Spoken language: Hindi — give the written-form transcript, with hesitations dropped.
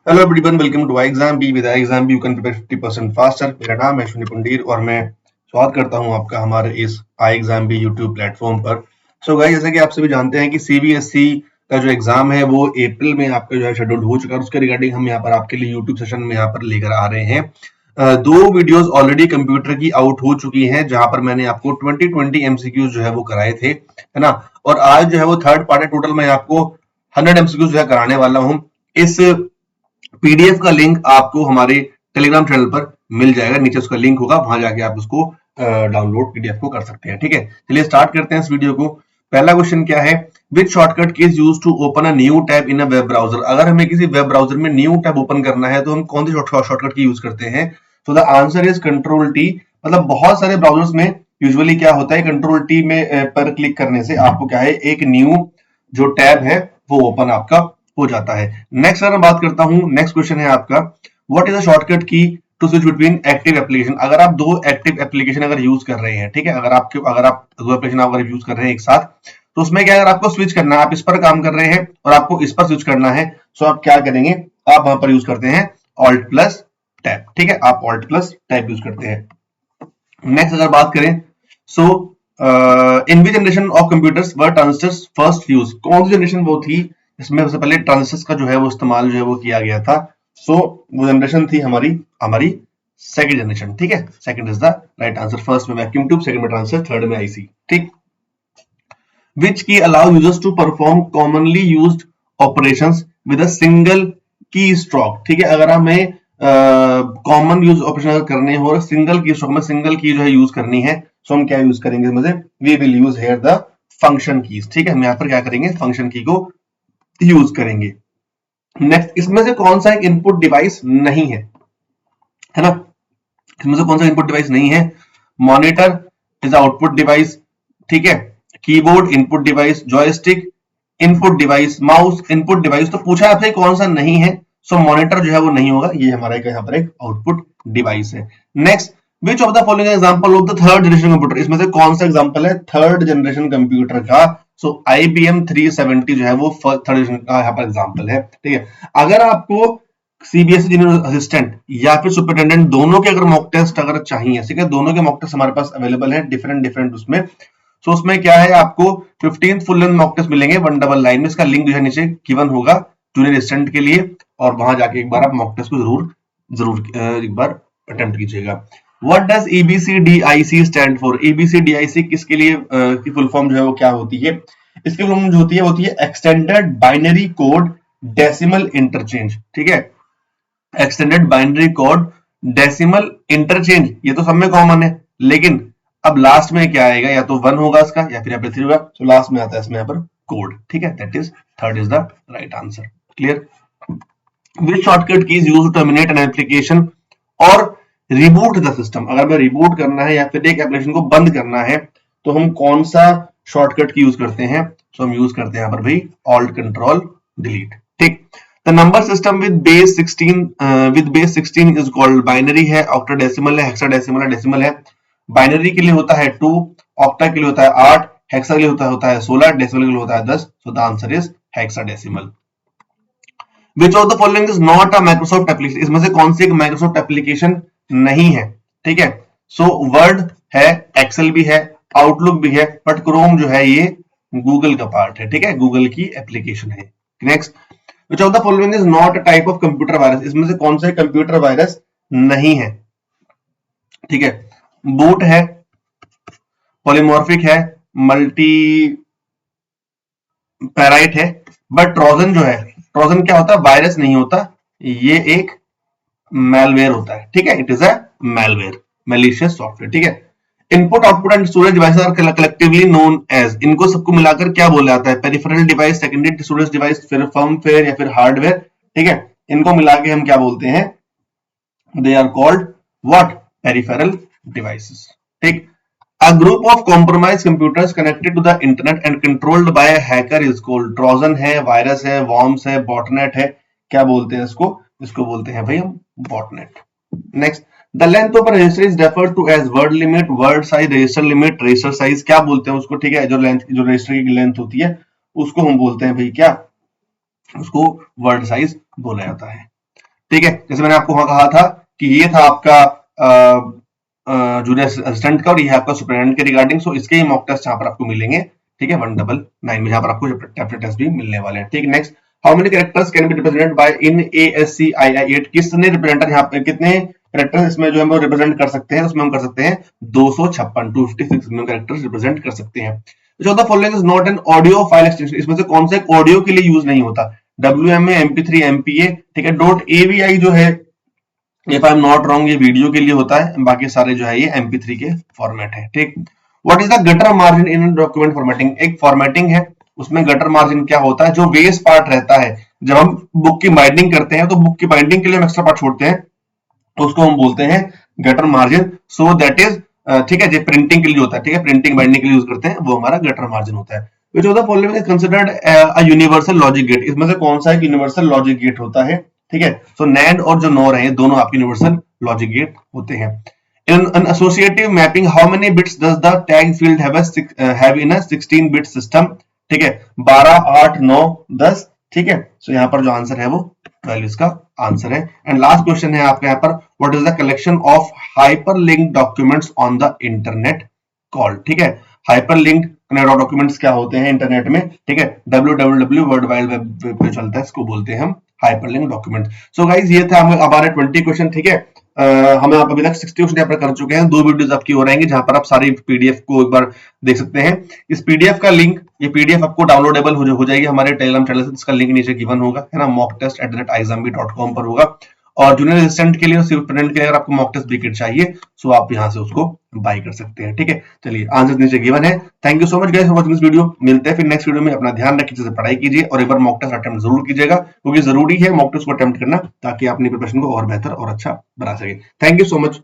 Hello everyone, welcome to exam B. With exam B you can prepare 50% faster. मेरा नाम है अश्विनी पुंडीर और मैं स्वागत करता हूं आपका हमारे इस I exam B YouTube platform पर। सो गाइस, जैसा कि आप सभी जानते हैं कि सीबीएसई का जो एग्जाम है वो अप्रैल में आपका जो है शेड्यूल हो चुका है। उसके रिगार्डिंग हम यहाँ पर आपके लिए यूट्यूब सेशन में यहाँ पर लेकर आ रहे हैं। दो वीडियोस ऑलरेडी कंप्यूटर की आउट हो चुकी हैं, जहां पर मैंने आपको 2020 एमसीक्यूज जो है वो कराए थे, है ना। और आज जो है वो थर्ड पार्ट है। टोटल मैं आपको 100 एमसीक्यूज जो है कराने वाला हूँ। इस पीडीएफ का लिंक आपको हमारे टेलीग्राम चैनल पर मिल जाएगा, नीचे उसका लिंक होगा, वहां जाके आप उसको डाउनलोड पीडीएफ को कर सकते हैं। ठीक है, चलिए स्टार्ट करते हैं इस वीडियो को। पहला क्वेश्चन क्या है, which shortcut key is used to open a new tab in a web browser. अगर हमें किसी वेब ब्राउजर में न्यू टैब ओपन करना है तो हम कौन सी शॉर्टकट की यूज करते हैं? तो the answer is control T. मतलब बहुत सारे ब्राउजर्स में यूजुअली क्या होता है, कंट्रोल टी में पर क्लिक करने से आपको क्या है, एक न्यू जो टैब है वो ओपन आपका हो जाता है। नेक्स्ट अगर मैं बात करता हूं, नेक्स्ट क्वेश्चन है आपका, what is a shortcut key to switch between active application. अगर आप दो एक्टिव एप्लीकेशन अगर यूज कर रहे हैं, ठीक है, अगर आप दो एप्लीकेशन अगर यूज कर रहे हैं एक साथ, तो उसमें क्या है, अगर आपको स्विच करना है, आप इस पर काम कर रहे हैं और आपको इस पर स्विच करना है, सो आप क्या करेंगे, आप वहां पर यूज करते हैं ऑल्ट प्लस टैब। ठीक है, आप ऑल्ट प्लस टैब यूज करते हैं। नेक्स्ट अगर बात करें, so in which generation of computers were transistors first use. कौन सी जनरेशन वो थी इसमें सबसे पहले ट्रांजिस्टर्स का जो है वो इस्तेमाल जो है वो किया गया था? सो वो जनरेशन थी हमारी हमारी सेकंड जनरेशन। ठीक है, second is the right answer. First में वैक्यूम ट्यूब, सेकंड में ट्रांजिस्टर, थर्ड में आईसी। ठीक। which key allow users to perform commonly used operations with a single key stroke। ठीक है, अगर हमें कॉमन यूज ऑपरेशन करने हो, सिंगल की स्ट्रोक में सिंगल की जो है यूज करनी है, तो हम क्या यूज करेंगे इसमें से? We will use here the function keys. ठीक है, हम यहाँ पर क्या करेंगे, फंक्शन की को यूज करेंगे। नेक्स्ट, इसमें से कौन सा एक इनपुट डिवाइस नहीं है ना? इसमें से कौन सा इनपुट डिवाइस नहीं है? मॉनिटर इज आउटपुट डिवाइस, ठीक है, keyboard input device, joystick input device, mouse input device. तो पूछा आपसे कौन सा नहीं है, सो मॉनिटर जो है वो नहीं होगा, ये हमारा यहाँ पर एक आउटपुट डिवाइस है। Next, which of the following example of the third generation computer. इसमें से कौन सा एग्जांपल है थर्ड जनरेशन कंप्यूटर का? सो IBM 370 जो है वो थर्ड जनरेशन का यहाँ पर एग्जांपल है। ठीक है, अगर आपको सीबीएसई जूनियर असिस्टेंट या फिर सुपरिटेंडेंट दोनों के अगर मॉक टेस्ट अगर चाहिए, ठीक है, दोनों के मॉक टेस्ट हमारे पास अवेलेबल है डिफरेंट उसमें। सो उसमें क्या है, आपको 15th full length mock test मिलेंगे 199 में। इसका लिंक जो है नीचे गिवन होगा जूनियर असिस्टेंट के लिए, और वहां जाके एक बार आप मॉक टेस्ट को जरूर एक बार अटेम्प्ट कीजिएगा। What does EBCDIC stand for? EBCDIC किसके लिए की फुल फॉर्म जो है वो क्या होती है? इसकी फुल फॉर्म जो होती है extended binary code decimal interchange. ठीक है, extended binary code decimal interchange, ये तो सब में कॉमन है, लेकिन अब लास्ट में क्या आएगा, या तो 1 होगा इसका या फिर यहाँ पे 3 होगा, तो लास्ट में आता है इसमें यहाँ पर कोड। ठीक है, that is third is the right answer. Clear? Which shortcut keys used to terminate an application और रिबूट द सिस्टम। अगर हमें रिबूट करना है या फिर एक एप्लीकेशन को बंद करना है, तो हम कौन सा शॉर्टकट की यूज करते हैं? तो हम यूज करते हैं यहाँ पर भाई ऑल्ट कंट्रोल डिलीट। ठीक। The number system with base 16 is called binary है, ऑक्टाडेसिमल है, हेक्साडेसिमल है, डेसिमल है। बाइनरी के लिए होता है 2, ऑक्टा के लिए होता है 8, हेक्सा के लिए होता है 16, डेसिमल के लिए होता है 10। So the answer is hexadecimal. Which of the following is not a Microsoft application. इसमें से कौन सी एक माइक्रोसॉफ्ट एप्लीकेशन नहीं है? ठीक है, सो वर्ड है, एक्सेल भी है, आउटलुक भी है, बट क्रोम जो है ये गूगल का पार्ट है। ठीक है, गूगल की एप्लीकेशन है। Next, which of the following is not a type of computer virus. इसमें से कौन सा कंप्यूटर वायरस नहीं है? ठीक है, बूट है, पॉलीमॉर्फिक है, मल्टी पैराइट है, बट ट्रोजन जो है, ट्रोजन क्या होता है? वायरस नहीं होता, ये एक मैलवेयर होता है। ठीक है, it is a malware, malicious software. ठीक है, input output and storage devices are collectively known as. इनको सबको मिलाकर क्या बोला जाता है? Peripheral device, secondary storage device, फिर फर्मवेयर या फिर हार्डवेयर। ठीक है, इनको मिला के हम क्या बोलते हैं? They are called what? Peripheral devices. ठीक। A group of compromised computers connected to the internet and controlled by a hacker is called Trojan है, वायरस है, worms है, botnet है। क्या बोलते हैं इसको? इसको बोलते हैं भाई हम botnet। Next, the length of a register is referred to as word limit, word size, register limit, register size। क्या बोलते हैं उसको? ठीक है, जो लेंथ, जो रजिस्टर की लेंथ होती है उसको हम बोलते हैं भाई क्या? उसको वर्ड साइज बोला जाता है। ठीक है, जैसे मैंने आपको वहां कहा था कि ये था आपका जूनियर असिस्टेंट का और ये है आपका सुपरिटेंडेंट के रिगार्डिंग। सो इसके ही मॉक टेस्ट यहाँ पर आपको मिलेंगे, ठीक है, 199 में, जहां पर आपको चैप्टर टेस्ट भी मिलने वाले हैं। ठीक, next, how many characters can be represented by in ASCII 8? कितने रिप्रेजेंटर यहाँ पे, कितने कैरेक्टर्स इसमें जो है वो रिप्रेजेंट कर सकते हैं? उसमें हम कर सकते हैं 256 कैरेक्टर्स रिप्रेजेंट कर सकते हैं। जो the following is not an audio file extension, इसमें से कौन सा एक ऑडियो के लिए यूज नहीं होता? WMA, MP3, MPA, ठीक है। .avi जो है, if I am not wrong, ये वीडियो के लिए होता है, बाकी सारे जो है ये MP3 के फॉर्मेट है। ठीक, what is the gutter margin in document formatting? एक फॉर्मेटिंग है, उसमें गटर मार्जिन क्या होता है? जो बेस पार्ट रहता है, जब हम बुक की बाइंडिंग करते हैं तो बुक की बाइंडिंग के लिए हम एक्स्ट्रा पार्ट छोड़ते हैं, तो उसको हम बोलते हैं gutter margin. So that is, ठीक है, जो प्रिंटिंग के लिए होता है, ठीक है, प्रिंटिंग बाइंडिंग के लिए यूज करते हैं, वो हमारा गटर मार्जिन होता है। Which of the following is considered a universal logic gate? इसमें से कौन सा एक यूनिवर्सल लॉजिक गेट होता है? ठीक है, सो नैंड और जो नोर है, ये दोनों आपके यूनिवर्सल लॉजिक गेट होते हैं। In an associative mapping, how many bits does the tag field have in a 16-bit system? ठीक है, 12, 8, 9, 10, ठीक है। सो यहाँ पर जो आंसर है वो 12 इसका आंसर है। एंड लास्ट क्वेश्चन है आपका यहाँ पर, what is the collection of hyperlinked documents on the internet called? ठीक है, हाइपरलिंक्ड डॉक्यूमेंट्स क्या होते हैं इंटरनेट में? ठीक है, www वर्ल्ड वाइड वेब पे चलता है, इसको बोलते हैं हम हाइपरलिंक डॉक्यूमेंट। सो गाइस, ये था हमारे 20 क्वेश्चन, ठीक है। हमें आप अभी तक 60 क्वेश्चन यहाँ पर कर चुके हैं। 2 वीडियोस आपकी हो रहेंगी जहां पर आप सारी पीडीएफ को एक बार देख सकते हैं। इस पीडीएफ का लिंक, ये पीडीएफ आपको डाउनलोडेबल हो जाएगी हमारे टेलीग्राम चैनल से, जिसका लिंक नीचे गिवन होगा, है ना, mocktest@iexambee.com पर होगा। और जूनियर असिस्टेंट के लिए और सुपरिटेंडेंट के लिए अगर आपको मॉक टेस्ट भी किट चाहिए, सो आप यहां से उसको बाय कर सकते हैं। ठीक है, चलिए, आंसर नीचे गिवन है। Thank you so much guys for watching this video. मिलते हैं फिर नेक्स्ट वीडियो में। अपना ध्यान रखिए, पढ़ाई कीजिए और एक बार मॉक टेस्ट अटेम्प्ट जरूर कीजिएगा, क्योंकि जरूरी है मॉक टेस्ट को अटेम्प्ट करना, ताकि आप अपनी प्रिपरेशन को और बेहतर और अच्छा बना सके। Thank you so much.